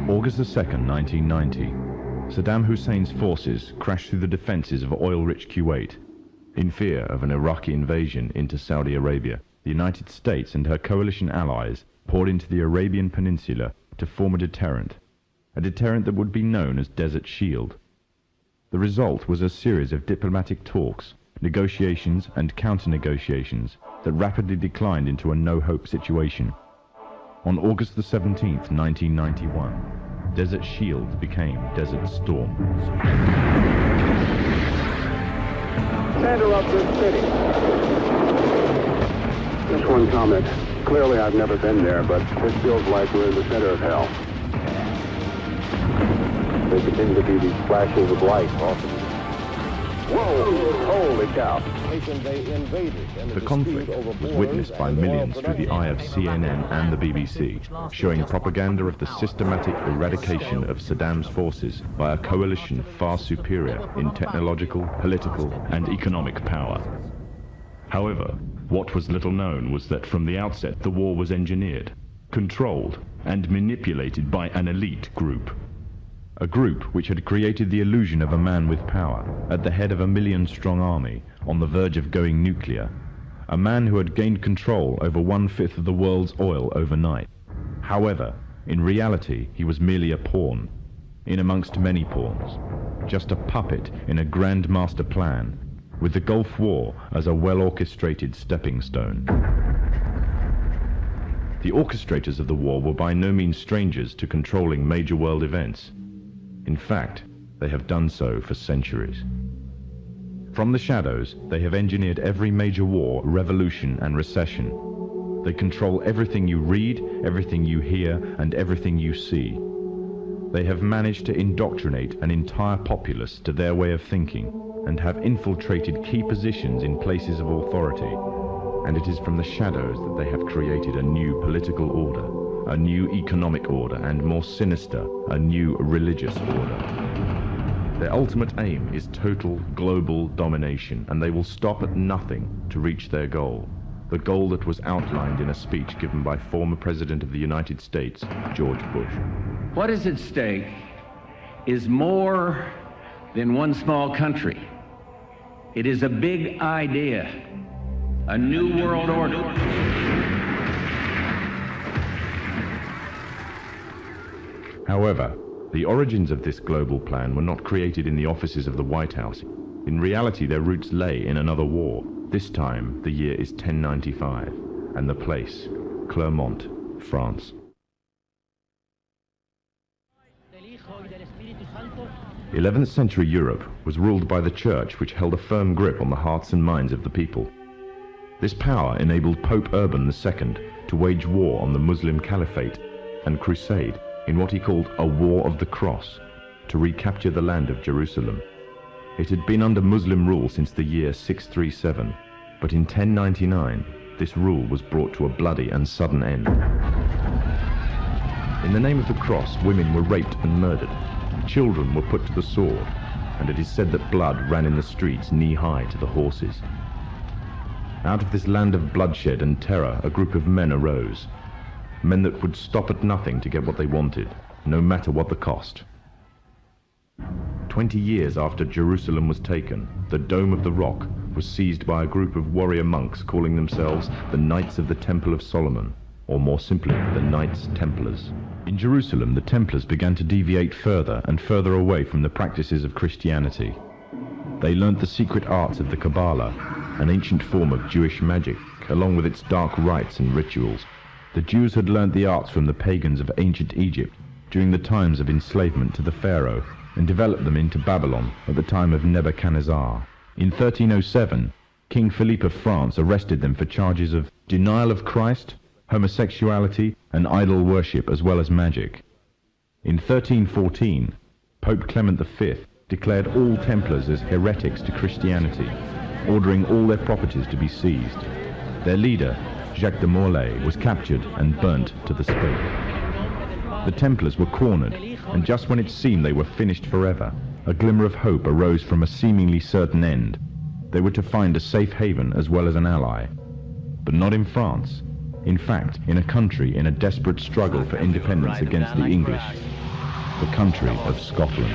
August 2nd, 1990. Saddam Hussein's forces crashed through the defenses of oil-rich Kuwait. In fear of an Iraqi invasion into Saudi Arabia, the United States and her coalition allies poured into the Arabian Peninsula to form a deterrent that would be known as Desert Shield. The result was a series of diplomatic talks, negotiations and counter-negotiations that rapidly declined into a no-hope situation. On August the 17th, 1991, Desert Shield became Desert Storm. Center of this city. Just one comment. Clearly I've never been there, but this feels like we're in the center of hell. There continue to be these flashes of light off of it. Whoa! Holy cow! The conflict was witnessed by millions through the eye of CNN and the BBC, showing propaganda of the systematic eradication of Saddam's forces by a coalition far superior in technological, political, and economic power. However, what was little known was that from the outset the war was engineered, controlled, and manipulated by an elite group. A group which had created the illusion of a man with power, at the head of a million-strong army, on the verge of going nuclear. A man who had gained control over 1/5 of the world's oil overnight. However, in reality, he was merely a pawn, in amongst many pawns. Just a puppet in a grand master plan, with the Gulf War as a well-orchestrated stepping stone. The orchestrators of the war were by no means strangers to controlling major world events. In fact, they have done so for centuries. From the shadows, they have engineered every major war, revolution, and recession. They control everything you read, everything you hear, and everything you see. They have managed to indoctrinate an entire populace to their way of thinking, and have infiltrated key positions in places of authority. And it is from the shadows that they have created a new political order, a new economic order, and more sinister, a new religious order. Their ultimate aim is total global domination, and they will stop at nothing to reach their goal, the goal that was outlined in a speech given by former President of the United States, George Bush. What is at stake is more than one small country. It is a big idea, a new world order. However, the origins of this global plan were not created in the offices of the White House. In reality, their roots lay in another war. This time, the year is 1095, and the place, Clermont, France. 11th century Europe was ruled by the Church, which held a firm grip on the hearts and minds of the people. This power enabled Pope Urban II to wage war on the Muslim Caliphate and crusade in what he called a War of the Cross, to recapture the land of Jerusalem. It had been under Muslim rule since the year 637, but in 1099, this rule was brought to a bloody and sudden end. In the name of the cross, women were raped and murdered. Children were put to the sword, and it is said that blood ran in the streets knee-high to the horses. Out of this land of bloodshed and terror, a group of men arose. Men that would stop at nothing to get what they wanted, no matter what the cost. 20 years after Jerusalem was taken, the Dome of the Rock was seized by a group of warrior monks calling themselves the Knights of the Temple of Solomon, or more simply, the Knights Templars. In Jerusalem, the Templars began to deviate further and further away from the practices of Christianity. They learnt the secret arts of the Kabbalah, an ancient form of Jewish magic, along with its dark rites and rituals. The Jews had learnt the arts from the pagans of ancient Egypt during the times of enslavement to the Pharaoh, and developed them into Babylon at the time of Nebuchadnezzar. In 1307, King Philippe of France arrested them for charges of denial of Christ, homosexuality, and idol worship, as well as magic. In 1314, Pope Clement V declared all Templars as heretics to Christianity, ordering all their properties to be seized. Their leader, Jacques de Molay, was captured and burnt to the stake. The Templars were cornered, and just when it seemed they were finished forever, a glimmer of hope arose from a seemingly certain end. They were to find a safe haven as well as an ally. But not in France. In fact, in a country in a desperate struggle for independence against the English. the country of Scotland.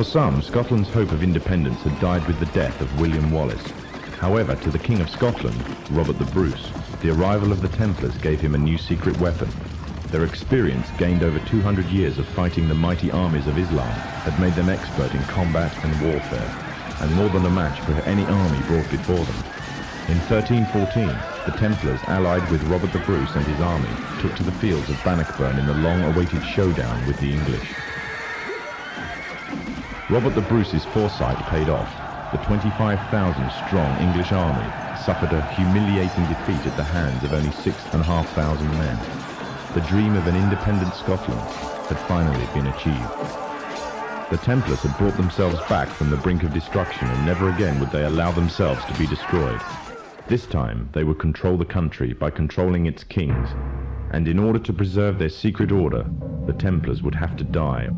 For some, Scotland's hope of independence had died with the death of William Wallace. However, to the King of Scotland, Robert the Bruce, the arrival of the Templars gave him a new secret weapon. Their experience, gained over 200 years of fighting the mighty armies of Islam, had made them expert in combat and warfare, and more than a match for any army brought before them. In 1314, the Templars, allied with Robert the Bruce and his army, took to the fields of Bannockburn in the long-awaited showdown with the English. Robert the Bruce's foresight paid off. The 25,000-strong English army suffered a humiliating defeat at the hands of only 6,500 men. The dream of an independent Scotland had finally been achieved. The Templars had brought themselves back from the brink of destruction, and never again would they allow themselves to be destroyed. This time they would control the country by controlling its kings, and in order to preserve their secret order, the Templars would have to die,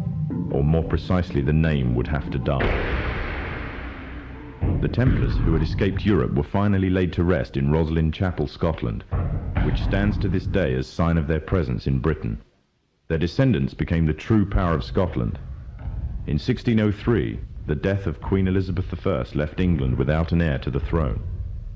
or more precisely, the name would have to die. The Templars, who had escaped Europe, were finally laid to rest in Roslin Chapel, Scotland, which stands to this day as sign of their presence in Britain. Their descendants became the true power of Scotland. In 1603, the death of Queen Elizabeth I left England without an heir to the throne.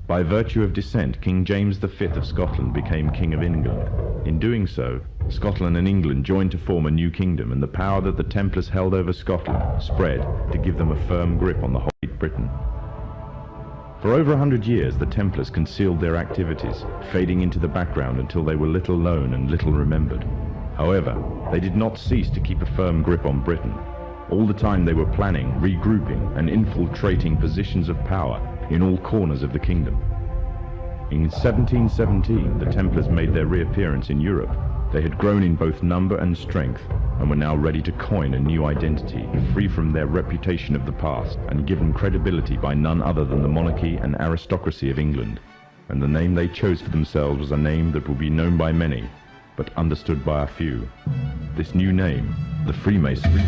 By virtue of descent, King James V of Scotland became King of England. In doing so, Scotland and England joined to form a new kingdom, and the power that the Templars held over Scotland spread to give them a firm grip on the whole of Britain. For over 100 years, the Templars concealed their activities, fading into the background until they were little known and little remembered. However, they did not cease to keep a firm grip on Britain. All the time they were planning, regrouping, and infiltrating positions of power in all corners of the kingdom. In 1717, the Templars made their reappearance in Europe. They had grown in both number and strength, and were now ready to coin a new identity, free from their reputation of the past, and given credibility by none other than the monarchy and aristocracy of England. And the name they chose for themselves was a name that would be known by many, but understood by a few. This new name, the Freemasons.